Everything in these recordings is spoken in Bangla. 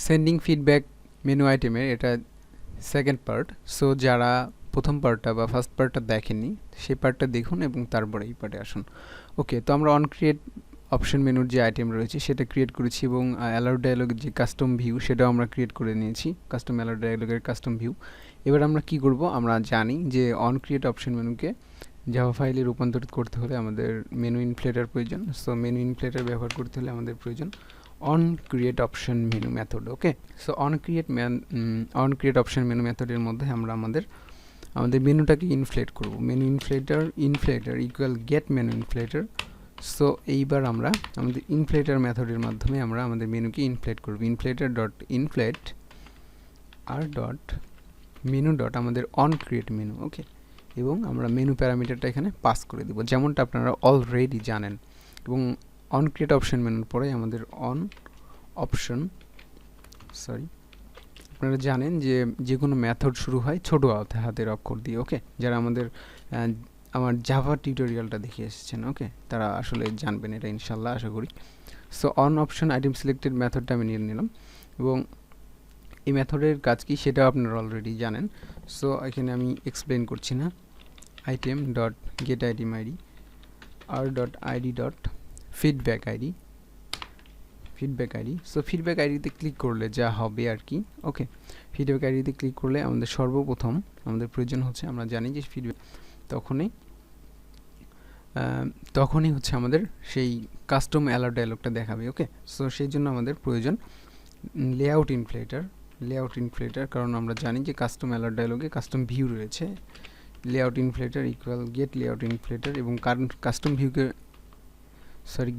সেন্ডিং ফিডব্যাক মেনু আইটেমের এটা সেকেন্ড পার্ট। সো যারা প্রথম পার্টটা বা ফার্স্ট পার্টটা দেখেননি সেই পার্টটা দেখুন এবং তারপরে এই পার্টে আসুন। ওকে, তো আমরা অন ক্রিয়েট অপশন মেনুর যে আইটেম রয়েছে সেটা ক্রিয়েট করেছি এবং অ্যালাউ ডায়ালগের যে কাস্টম ভিউ সেটাও আমরা ক্রিয়েট করে নিয়েছি, কাস্টম অ্যালাউ ডায়ালগের কাস্টম ভিউ। এবার আমরা কি করব, আমরা জানি যে অন ক্রিয়েট অপশন মেনুকে জাভা ফাইলে রূপান্তরিত করতে হলে আমাদের মেনু ইনফ্লেটার প্রয়োজন। সো মেনু ইনফ্লেটার ব্যবহার করতে হলে আমাদের প্রয়োজন on create option menu method. Okay, so on create option menu মেথডের মধ্যে আমরা আমাদের মেনুটাকে ইনফ্লেট করব। Menu inflater equal get menu inflater. So এইবার আমরা আমাদের ইনফ্লেটার মেথডের মাধ্যমে আমরা আমাদের মেনুকে ইনফ্লেট করব। Inflater dot inflate R dot menu dot আমাদের অন ক্রিয়েট মেনু। ওকে, এবং আমরা মেনু প্যারামিটারটা এখানে পাস করে দেব, যেমনটা আপনারা অলরেডি জানেন। এবং অন ক্রিয়েট অপশন মেনুর পরে আমাদের আপনারা জানেন যে কোনো মেথড শুরু হয় ছোট হাতের অক্ষর দিয়ে। ওকে, যারা আমার জাভা টিউটোরিয়ালটা দেখে এসেছেন, ওকে, তারা আসলে জানবেন এটা ইনশাল্লাহ, আশা করি। So on option item selected মেথডটা আমি নিয়ে নিলাম এবং এই মেথডের কাজ কি সেটা আপনারা অলরেডি জানেন। সো এখানে আমি এক্সপ্লেন করছি না। Item dot get item ID R dot ID dot feedback ID. So feedback আইডিতে ক্লিক করলে যা হবে আর কি। ওকে, ফিডব্যাক আইডিতে ক্লিক করলে আমাদের সর্বপ্রথম আমাদের প্রয়োজন হচ্ছে, আমরা জানি যে ফিডব্যাক তখনই হচ্ছে আমাদের সেই কাস্টম অ্যালাউ ডায়ালগটা দেখাবে। ওকে, সো সেই জন্য আমাদের প্রয়োজন লেআউট ইনফ্লেটার, কারণ আমরা জানি যে কাস্টম অ্যালাউ ডায়ালগে কাস্টম ভিউ রয়েছে। Layout inflater equal get layout inflater, এবং কারণ কাস্টম ভিউকে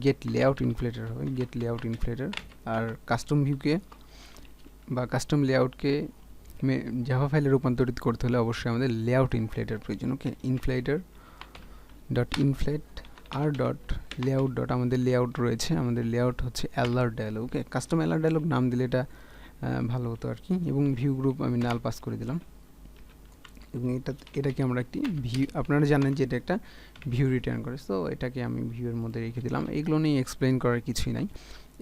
গেট লেআউট ইনফ্লেটার হবে, গেট লেআউট ইনফ্লেটার। আর কাস্টম ভিউকে বা কাস্টম লেআউটকে জাভা ফাইলে রূপান্তরিত করতে হলে অবশ্যই আমাদের লেআউট ইনফ্লেটার প্রয়োজন। Okay, inflater dot inflate R dot layout dot আমাদের লেআউট রয়েছে, আমাদের লেআউট হচ্ছে allow dialog. Okay, custom allow dialog নাম দিলে এটা ভালো হতো আর কি। এবং ভিউ গ্রুপ আমি নাল পাস করে দিলাম, এবং এটাকে আমরা একটি ভিউ, আপনারা জানেন যে এটা একটা ভিউ রিটার্ন করে, সো এটাকে আমি ভিউয়ের মধ্যে রেখে দিলাম। এইগুলো নিয়ে এক্সপ্লেন করার কিছুই নাই।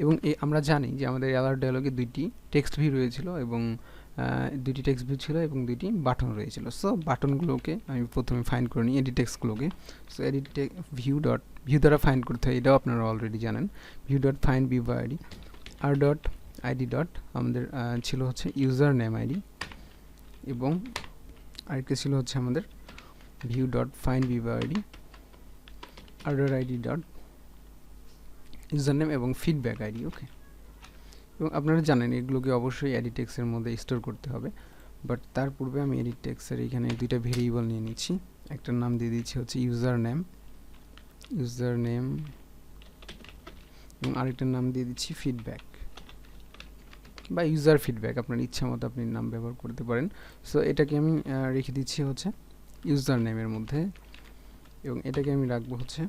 এবং আমরা জানি যে আমাদের অ্যালার্ট ডায়ালগে দুইটি টেক্সট ভিউ রয়েছিল এবং দুইটি টেক্সট ভিউ ছিল এবং দুইটি বাটন রয়েছিল। সো বাটনগুলোকে আমি প্রথমে ফাইন্ড করে নিই, এডিট টেক্সটগুলোকে। সো এডিট ভিউ দ্বারা ফাইন্ড করতে হয়, এটাও আপনারা অলরেডি জানেন। View dot find view by ID R dot ID dot আমাদের ছিল হচ্ছে ইউজার নেম আইডি, এবং আরেকটা ছিল হচ্ছে আমাদের view dot find view by ID R dot ID dot user name এবং ফিডব্যাক আইডি। ওকে, এবং আপনারা জানেন এগুলোকে অবশ্যই এডিট টেক্সটের মধ্যে স্টোর করতে হবে। বাট তার পূর্বে আমি এডিট টেক্সটের এখানে দুইটা ভেরিয়েবল নিয়ে নিচ্ছি। একটার নাম দিয়ে দিচ্ছি হচ্ছে ইউজার নেম এবং আরেকটার নাম দিয়ে দিচ্ছি ফিডব্যাক বা ইউজার ফিডব্যাক, আপনার ইচ্ছা মতো আপনি নাম ব্যবহার করতে পারেন। সো এটাকে আমি রেখে দিচ্ছি হচ্ছে ইউজার নেমের মধ্যে, এবং এটাকে আমি রাখবো হচ্ছে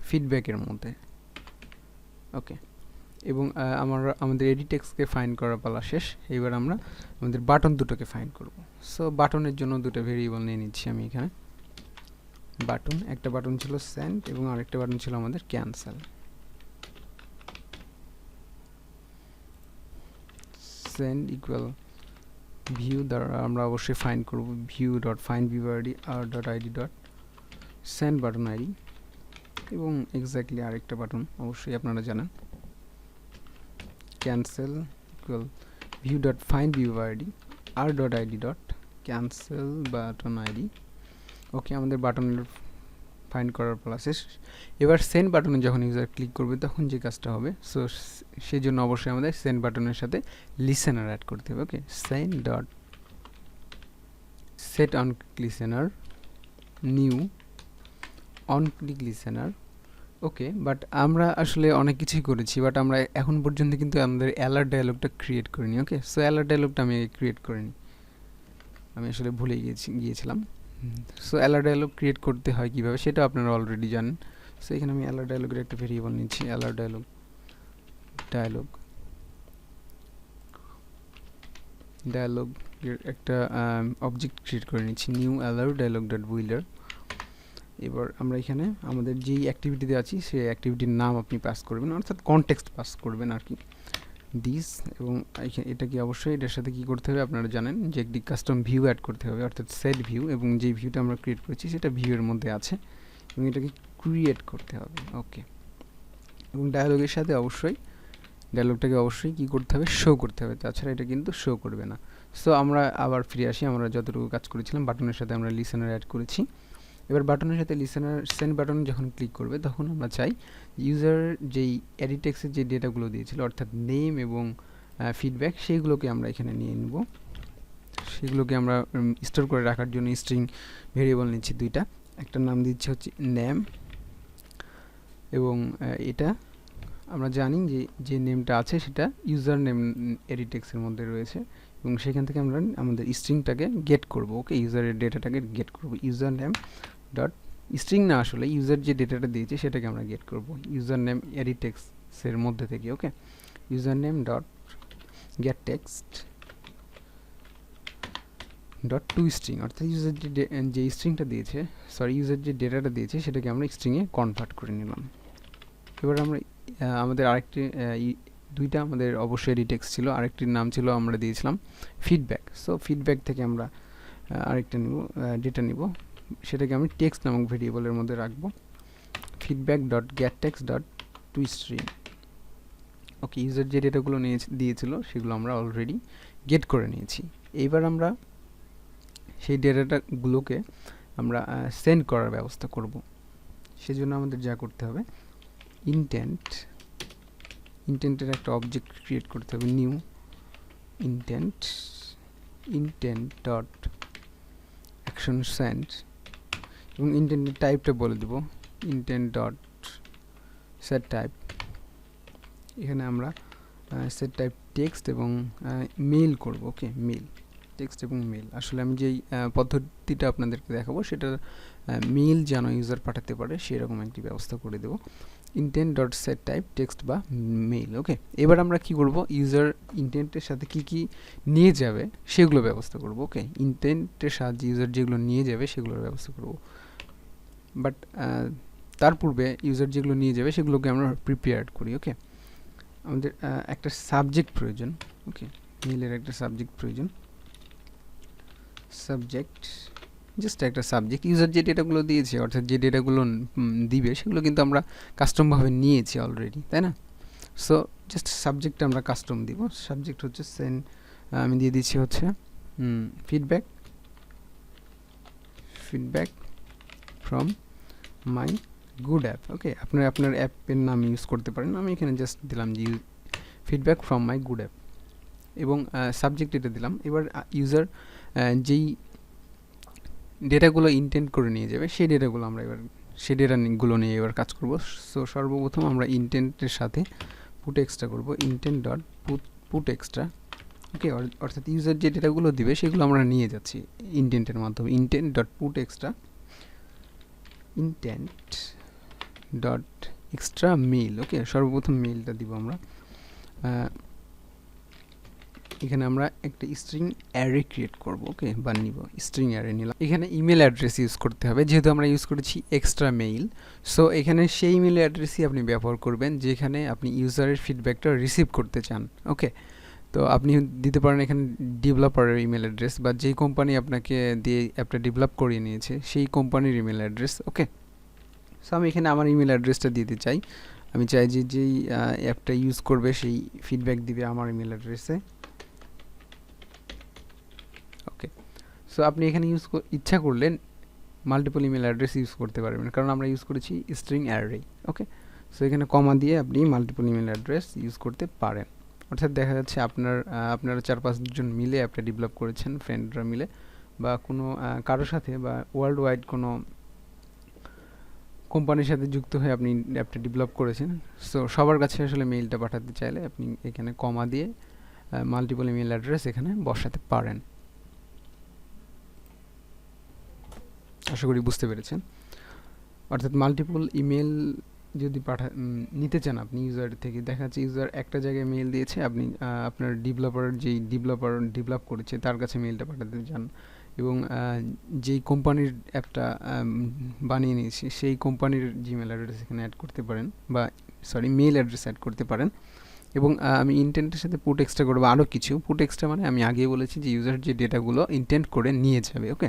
ফিডব্যাকের মধ্যে। ওকে, এবং আমাদের এডিট টেক্সটকে ফাইন্ড করার পালা শেষ। এবার আমরা আমাদের বাটন দুটোকে ফাইন্ড করব। সো বাটনের জন্য দুটো ভেরিয়েবল নিয়ে নিচ্ছি আমি এখানে। বাটন, একটা বাটন ছিল সেন্ড এবং আরেকটা বাটন ছিল আমাদের ক্যান্সেল। সেন্ড ইকুয়াল ভিউ দ্বারা আমরা অবশ্যই ফাইন্ড করব view dot find view ID R dot ID dot send button ID, এবং এক্স্যাক্টলি আরেকটা বাটন অবশ্যই আপনারা জানেন, cancel equal view dot find view ID R dot ID dot cancel button ID. Okay, আমাদের বাটনের ফাইন্ড করার পালা শেষ। এবার সেন্ড বাটনে যখন ইউজার ক্লিক করবে তখন যে কাজটা হবে, সো সেই জন্য অবশ্যই আমাদের সেন্ড বাটনের সাথে লিসেনার অ্যাড করতে হবে। Okay, send dot set on listener new on click listener. Okay, but আমরা আসলে অনেক কিছুই করেছি, বাট আমরা এখন পর্যন্ত কিন্তু আমাদের অ্যালার্ট ডায়ালগটা ক্রিয়েট করিনি। ওকে, সো অ্যালার্ট ডায়ালগটা আমি ক্রিয়েট করিনি, আমি আসলে ভুলে গিয়েছিলাম। সো অ্যালার্ট ডায়ালগ ক্রিয়েট করতে হয় কীভাবে সেটা আপনারা অলরেডি জানেন। সো এখানে আমি অ্যালার্ট ডায়ালগের একটা ভেরিয়েবল নিচ্ছি, অ্যালার্ট ডায়ালগের একটা অবজেক্ট ক্রিয়েট করে নিচ্ছি, নিউ অ্যালার্ট ডায়ালগ ডট বুইল্ডার। এবার আমরা এখানে আমাদের যেই অ্যাক্টিভিটিতে আছি সেই অ্যাক্টিভিটির নাম আপনি পাস করবেন, অর্থাৎ কনটেক্সট পাস করবেন আর কি। দিস, এবং এটা কি অবশ্যই এটার সাথে কি করতে হবে আপনারা জানেন যে একটি কাস্টম ভিউ অ্যাড করতে হবে, অর্থাৎ সেট ভিউ, এবং যে ভিউটা আমরা ক্রিয়েট করেছি সেটা ভিউয়ের মধ্যে আছে এবং এটাকে ক্রিয়েট করতে হবে। ওকে, এবং ডায়ালগের সাথে অবশ্যই ডায়ালগটাকে অবশ্যই কী করতে হবে, শো করতে হবে, তাছাড়া এটা কিন্তু শো করবে না। সো আমরা আবার ফিরে আসি, আমরা যতটুকু কাজ করেছিলাম বাটনের সাথে আমরা লিসেনার অ্যাড করেছি। এবার বাটনের সাথে লিসেনার সেন্ড বাটন যখন ক্লিক করবে তখন আমরা চাই ইউজার যেই এডিট টেক্সটের যে ডেটাগুলো দিয়েছিল অর্থাৎ নেম এবং ফিডব্যাক, সেইগুলোকে আমরা এখানে নিয়ে নেব। সেগুলোকে আমরা স্টোর করে রাখার জন্য স্ট্রিং ভেরিয়েবল নিচ্ছি দুইটা, একটা নাম দিচ্ছি হচ্ছে নেম, এবং এটা আমরা জানি যে নেমটা আছে সেটা ইউজার নেম এডিট টেক্সটের মধ্যে রয়েছে, এবং সেখান থেকে আমরা আমাদের স্ট্রিংটাকে গেট করব। ওকে, ইউজারের ডেটাটাকে গেট করব, ইউজার নেম ডট স্ট্রিং না, আসলে ইউজার যে ডেটাটা দিয়েছে সেটাকে আমরা গেট করব ইউজার নেম এডিট টেক্সটের মধ্যে থেকে। Okay, user name dot get text dot to string, অর্থাৎ ইউজার যে স্ট্রিংটা দিয়েছে, ইউজার যে ডেটাটা দিয়েছে সেটাকে আমরা স্ট্রিংয়ে কনভার্ট করে নিলাম। এবার আমরা আমাদের আরেকটি দুইটা আমাদের অবশ্যই এডিট টেক্সট ছিল, আরেকটির নাম ছিল আমরা দিয়েছিলাম ফিডব্যাক। সো ফিডব্যাক থেকে আমরা আরেকটা নিব, ডেটা নিব, সেটাকে আমি টেক্সট নামক ভেরিয়েবলের মধ্যে রাখবো, feedback dot get text dot to string. Okay, user যে ডেটাগুলো দিয়েছিল সেগুলো আমরা অলরেডি গেট করে নিয়েছি। এইবার আমরা সেই ডেটাগুলোকে আমরা সেন্ড করার ব্যবস্থা করব। সেজন্য আমাদের যা করতে হবে, ইন্টেন্টের একটা অবজেক্ট ক্রিয়েট করতে হবে, new intent dot action send, এবং ইন্টেন্টের টাইপটা বলে দেব ইন্টেন্ট ডট সেট টাইপ। এখানে আমরা সেট টাইপ টেক্সট এবং মেইল করব। ওকে, মেইল, টেক্সট এবং মেইল। আসলে আমি যেই পদ্ধতিটা আপনাদেরকে দেখাবো সেটা মেইল যেন ইউজার পাঠাতে পারে সেরকম একটি ব্যবস্থা করে দেব, intent dot set type text বা মেইল। ওকে, এবার আমরা কি করব, ইউজার ইন্টেন্টের সাথে কি কি নিয়ে যাবে সেগুলো ব্যবস্থা করব। ওকে, ইন্টেন্টের সাহায্যে ইউজার যেগুলো নিয়ে যাবে সেগুলোর ব্যবস্থা করব, বাট তার পূর্বে ইউজার যেগুলো নিয়ে যাবে সেগুলোকে আমরা প্রিপেয়ার করি। ওকে, আমাদের একটা সাবজেক্ট প্রয়োজন। ওকে, মেইলের একটা সাবজেক্ট প্রয়োজন, সাবজেক্ট, জাস্ট একটা সাবজেক্ট। ইউজার যে ডেটাগুলো দিয়েছে অর্থাৎ যে ডেটাগুলো দিবে সেগুলো কিন্তু আমরা কাস্টমভাবে নিয়েছি অলরেডি, তাই না? সো জাস্ট সাবজেক্টটা আমরা কাস্টম দিব, সাবজেক্ট হচ্ছে সেন্ড, আমি দিয়ে দিচ্ছি হচ্ছে feedback from my good app. Okay, আপনার অ্যাপের নাম ইউজ করতে পারেন, আমি এখানে জাস্ট দিলাম যে feedback from my good app, এবং সাবজেক্ট এটা দিলাম। এবার ইউজার যেই ডেটাগুলো ইন্টেন্ট করে নিয়ে যাবে সেই ডেটাগুলো আমরা এবার সেই ডেটাগুলো নিয়ে এবার কাজ করব। সো সর্বপ্রথম আমরা ইন্টেন্টের সাথে পুট এক্সট্রা করব, ইন্টেন্ট ডট পুট এক্সট্রা। ওকে, অর্থাৎ ইউজার যে ডেটাগুলো দিবে সেগুলো আমরা নিয়ে যাচ্ছি ইন্টেন্টের মাধ্যমে, intent dot put extra, intent dot extra mail. Okay, সর্বপ্রথম মেইলটা দিব আমরা। এখানে আমরা একটা স্ট্রিং অ্যারে ক্রিয়েট করব। ওকে, বা নিব স্ট্রিং অ্যারে নিলাম। এখানে ইমেল অ্যাড্রেস ইউজ করতে হবে, যেহেতু আমরা ইউজ করেছি এক্সট্রা মেইল। সো এখানে সেই ইমেল অ্যাড্রেসই আপনি ব্যবহার করবেন যেখানে আপনি ইউজারের ফিডব্যাকটা রিসিভ করতে চান। ওকে, তো আপনি দিতে পারেন এখানে ডেভেলপারের ইমেল অ্যাড্রেস, বা যেই কোম্পানি আপনাকে দিয়ে অ্যাপটা ডেভেলপ করিয়ে নিয়েছে সেই কোম্পানির ইমেল অ্যাড্রেস। ওকে, সো আমি এখানে আমার ইমেল অ্যাড্রেসটা দিতে চাই, আমি চাই যে যেই অ্যাপটা ইউজ করবে সেই ফিডব্যাক দিবে আমার ইমেল অ্যাড্রেসে। ওকে, সো আপনি এখানে ইচ্ছা করলে মাল্টিপল ইমেল অ্যাড্রেস ইউজ করতে পারবেন, কারণ আমরা ইউজ করেছি স্ট্রিং অ্যারে। ওকে, সো এখানে কমা দিয়ে আপনি মাল্টিপল ইমেল অ্যাড্রেস ইউজ করতে পারেন, অর্থাৎ দেখা যাচ্ছে আপনারা 4-5 জন মিলে অ্যাপটা ডেভেলপ করেছেন, ফ্রেন্ডরা মিলে, বা কোনো কারোর সাথে, বা ওয়ার্ল্ড ওয়াইড কোনো কোম্পানির সাথে যুক্ত হয়ে আপনি অ্যাপটা ডেভেলপ করেছেন। সো সবার কাছে আসলে মেইলটা পাঠাতে চাইলে আপনি এখানে কমা দিয়ে মাল্টিপল ইমেল অ্যাড্রেস এখানে বসাতে পারেন। আশা করি বুঝতে পেরেছেন। অর্থাৎ মাল্টিপল ইমেল যদি নিতে চান আপনি ইউজার থেকে, দেখা যাচ্ছে ইউজার একটা জায়গায় মেইল দিয়েছে, আপনি আপনার যেই ডেভেলপ করেছে তার কাছে মেইলটা পাঠাতে চান, এবং যেই কোম্পানির অ্যাপটা বানিয়ে নিয়েছে সেই কোম্পানির জিমেল অ্যাড্রেস এখানে অ্যাড করতে পারেন, বা মেইল অ্যাড্রেস অ্যাড করতে পারেন। এবং আমি ইন্টেন্টের সাথে পুট এক্সট্রা করবো আরও কিছু। পুট এক্সট্রা মানে আমি আগেই বলেছি যে ইউজার যে ডেটাগুলো ইন্টেন্ট করে নিয়ে যাবে। Okay,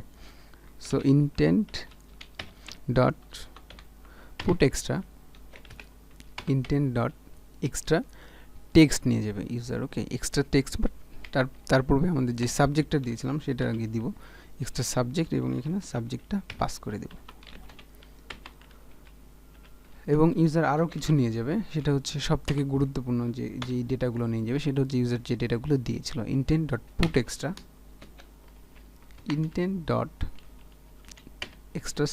so intent dot put extra, intent dot extra text নিয়ে যাবে user. Okay, extra text, but তার পূর্বে আমাদের যে সাবজেক্টটা দিয়েছিলাম সেটা আগে দিব, এক্সট্রা সাবজেক্ট, এবং এখানে সাবজেক্টটা পাস করে দেব। এবং ইউজার আরও কিছু নিয়ে যাবে, সেটা হচ্ছে সব থেকে গুরুত্বপূর্ণ যেই ডেটাগুলো নিয়ে যাবে সেটা হচ্ছে ইউজার যে ডেটাগুলো দিয়েছিল। Intent dot put extra, intent dot extra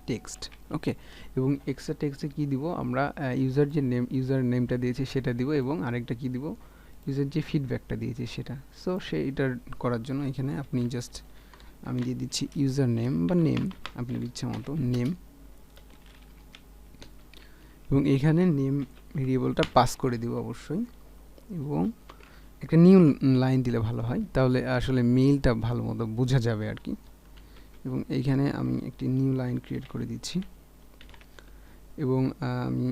text. Okay, এবং এক্সট্রা টেক্সটে কী দিব আমরা, ইউজার যে ইউজার নেমটা দিয়েছে সেটা দিব, এবং আরেকটা কী দিব, ইউজার যে ফিডব্যাকটা দিয়েছে সেটা। সো সেইটার করার জন্য এখানে আপনি জাস্ট আমি দিয়ে দিচ্ছি ইউজার নেম বা নেম, আপনার ইচ্ছা মতো নেম, এবং এখানে নেম ভেরিয়েবলটা পাস করে দিব অবশ্যই, এবং একটা নিউ লাইন দিলে ভালো হয়, তাহলে আসলে মেইলটা ভালো মতো বোঝা যাবে আর কি। এবং এইখানে আমি একটি নিউ লাইন ক্রিয়েট করে দিচ্ছি, এবং আমি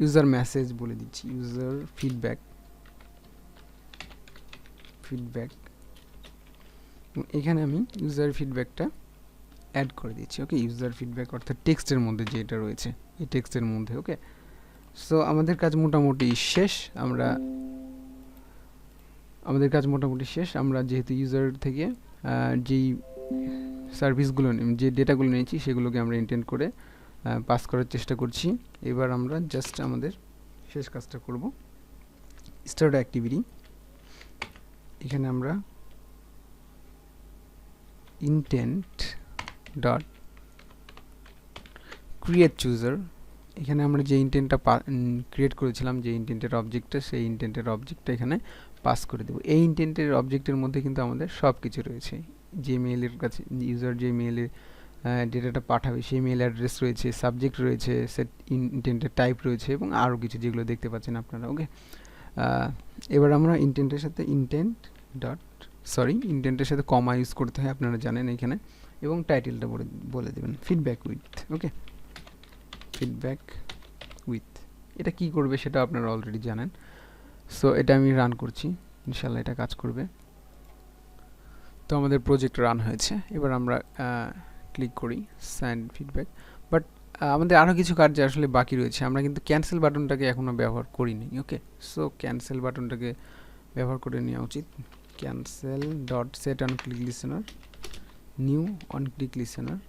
ইউজার মেসেজ বলে দিচ্ছি, ইউজার ফিডব্যাক, এখানে আমি ইউজার ফিডব্যাকটা অ্যাড করে দিচ্ছি। ওকে, ইউজার ফিডব্যাক অর্থাৎ টেক্সটের মধ্যে যেটা রয়েছে এই টেক্সটের মধ্যে। ওকে, সো আমাদের কাজ মোটামুটি শেষ। আমরা যেহেতু ইউজার থেকে যেই সার্ভিসগুলো যে ডেটাগুলো নিয়েছি সেগুলোকে আমরা ইন্টেন্ট করে পাস করার চেষ্টা করছি। এবার আমরা জাস্ট আমাদের শেষ কাজটা করব, স্টার্ট অ্যাক্টিভিটি। এখানে আমরা ইন্টেন্ট ডট ক্রিয়েট চুজার, এখানে আমরা যে ইন্টেন্টটা ক্রিয়েট করেছিলাম, যে ইন্টেন্টের অবজেক্টটা, সেই ইন্টেন্টের অবজেক্টটা এখানে পাস করে দেবো। এই ইন্টেন্টের অবজেক্টের মধ্যে কিন্তু আমাদের সব কিছু রয়েছে, যে মেইলের কাছে ইউজার যে মেইলে ডেটাটা পাঠাবে সেই মেইল অ্যাড্রেস রয়েছে, সাবজেক্ট রয়েছে, সেট ইন্টেন্টের টাইপ রয়েছে, এবং আরও কিছু যেগুলো দেখতে পাচ্ছেন আপনারা। ওকে, এবার আমরা ইন্টেন্টের সাথে ইন্টেন্টের সাথে কমা ইউজ করতে হয়, আপনারা জানেন এখানে, এবং টাইটেলটা বলে দেবেন feedback with. Okay, feedback with, এটা কি করবে সেটা আপনারা অলরেডি জানেন। সো এটা আমি রান করছি, ইনশাল্লাহ এটা কাজ করবে। তো আমাদের প্রজেক্ট রান হয়েছে। এবার আমরা ক্লিক করি সেন্ড ফিডব্যাক, বাট আমাদের আরও কিছু কাজ আসলে বাকি রয়েছে। আমরা কিন্তু ক্যান্সেল বাটনটাকে এখনও ব্যবহার করিনি। ওকে, সো ক্যান্সেল বাটনটাকে ব্যবহার করে নেওয়া উচিত। Cancel dot set on click listener, new on click listener,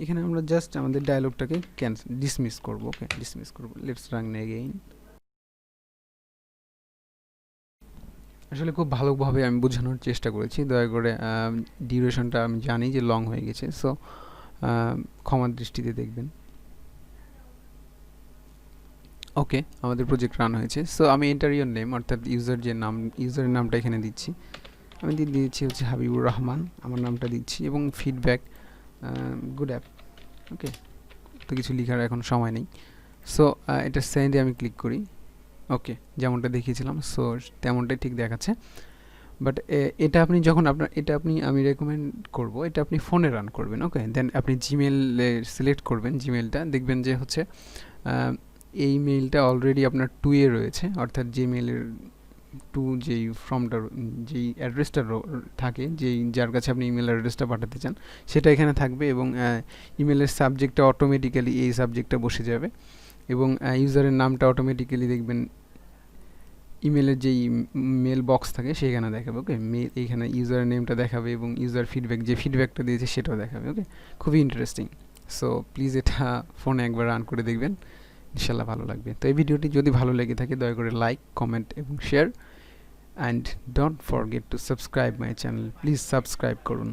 এখানে আমরা জাস্ট আমাদের ডায়লগটাকে ডিসমিস করব। ওকে, ডিসমিস করব। Let's run again. আসলে খুব ভালোভাবে আমি বোঝানোর চেষ্টা করেছি, দয়া করে ডিউরেশনটা আমি জানি যে লং হয়ে গেছে, সো ক্ষমার দৃষ্টিতে দেখবেন। ওকে, আমাদের প্রজেক্ট রান হয়েছে। সো আমি এন্টার ইউর নেম অর্থাৎ ইউজারের নামটা এখানে দিচ্ছি। আমি দিচ্ছি হচ্ছে হাবিবুর রহমান, আমার নামটা দিচ্ছি, এবং ফিডব্যাক গুড অ্যাপ। ওকে, তো কিছু লেখার এখন সময় নেই। সো এটা সেন্ডে আমি ক্লিক করি। ওকে, যেমনটা দেখিয়েছিলাম সো তেমনটাই ঠিক দেখাচ্ছে, বাট এটা আপনি যখন আমি রেকমেন্ড করব এটা আপনি ফোনে রান করবেন। ওকে, দেন আপনি জিমেলে সিলেক্ট করবেন, জিমেলটা দেখবেন যে হচ্ছে এই মেইলটা অলরেডি আপনার 2 এ রয়েছে, অর্থাৎ জিমেলের 2 যেই ফর্মটা যেই অ্যাড্রেসটা থাকে, যার কাছে আপনি ইমেল অ্যাড্রেসটা পাঠাতে চান সেটা এখানে থাকবে, এবং ইমেলের সাবজেক্টটা অটোমেটিক্যালি এই সাবজেক্টটা বসে যাবে, এবং ইউজারের নামটা অটোমেটিক্যালি দেখবেন ইমেলের যেই মেল বক্স থাকে সেখানে দেখাবে। ওকে, এইখানে ইউজারের নেমটা দেখাবে, এবং ইউজার ফিডব্যাক যে ফিডব্যাকটা দিয়েছে সেটাও দেখাবে। ওকে, খুবই ইন্টারেস্টিং। সো প্লিজ এটা ফোনে একবার রান করে দেখবেন, ইনশাল্লাহ ভালো লাগবে। তো এই ভিডিওটি যদি ভালো লেগে থাকে দয়া করে লাইক, কমেন্ট এবং share, and don't forget to subscribe my channel. Please subscribe করুন।